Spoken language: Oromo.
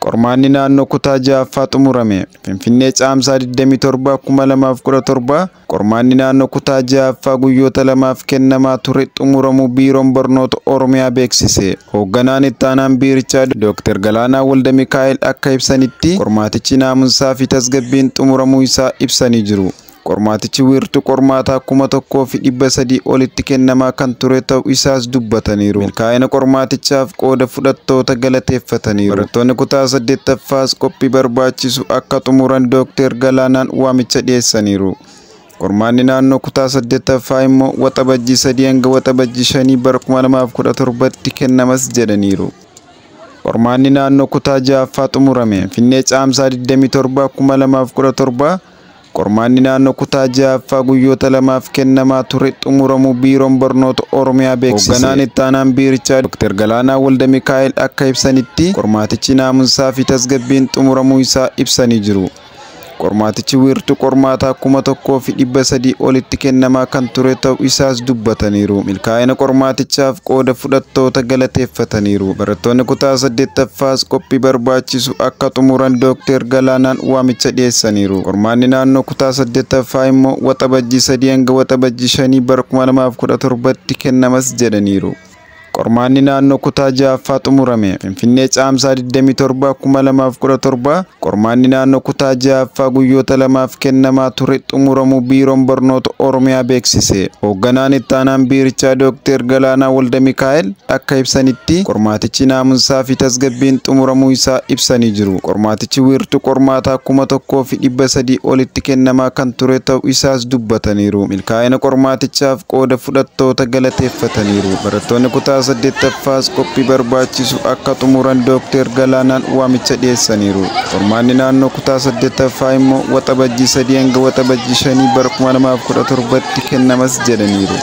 Qormaanni naannoo kutaa ja'affaa xumurame. Finfinnee caamsaa 27 2017 qormaanni naannoo kutaa ja'affaa guyyoota lamaaf kennamaa ture xumuramuu biiroon barnoota Oromiyaa beeksise. Hoogganaan itti aanaan biirichaa Dr. Galaanaa Walda Mikaa'el akka ibsanitti qormaatichi naamusaa fi tasgabbiin xumuramuu isaa ibsanii jiru. Qormaatichi wiirtuu qormaataa 1300 olitti kennamaa kan ture ta'uu isaas dubbataniiru. Milkaa'ina qormaatichaaf qooda fudhattoota galateeffataniiru. Barattoonni kutaa 8ffaas qophii barbaachisu akka xumuran Dr. Galaanaan waamicha dhiyeessaniiru. Qormaanni naannoo kutaa 8ffaa immoo waxabajjii 3 hanga waxabajjii 5 bara 2017tti kennamas jedhaniiru. Qormaanni naannoo kutaa 6ffaa xumurame. Finfinnee caamsaa 27 2017 qormaanni naannoo kutaa ja'affaa guyyoota lamaaf kennamaa ture xumuramuu biiroon barnoota Oromiyaa beeksise. Hoogganaan itti aanaan biirichaa Dr. Galaanaa Walda Mikaa'el akka ibsanitti qormaatichi naamusaa fi tasgabbiin xumuramuu isaa ibsanii jiru. Qormaatichi wiirtuu qormaataa 1300 olitti kennamaa kan ture ta'uu isaas dubbataniiru. Milkaa'ina qormaatichaaf qooda fudhattoota galateeffataniiru. Barattoonni kutaa 8ffaas qophii barbaachisu akka xumuran Dr. Galaanaan waamicha dhiyeessaniiru. Qormaanni naannoo kutaa 8ffaa immoo waxabajjii 3 hanga waxabajjii 5 bara 2017tti kennamas jedhaniiru. Qormaanni naannoo kutaa ja'affaa xumurame. Finfinnee caamsaa 27 2017 qormaanni naannoo kutaa ja'affaa guyyoota lamaaf kennamaa ture xumuramuu biiroon barnoota Oromiyaa beeksise. Hoogganaan itti aanaan biirichaa Dr. Galaanaa Walda Mikaa'el akka ibsanitti qormaatichi naamusaa fi tasgabbiin xumuramuu isaa ibsanii jiru. Qormaatichi wiirtuu qormaataa 1300 olitti kennamaa kan ture ta'uu isaas dubbataniiru. Milkaa'ina qormaatichaaf qooda fudhattoota galateeffataniiru. Barattoonni kutaa 8ffaas qophii barbaachisu akka xumuran Dr. Galaanaan waamicha dhiyeessaniiru. Qormaanni naannoo kutaa 8ffaa immoo waxabajjii 3 hanga waxabajjii 5 bara 2017tti kennamas jedhaniiru.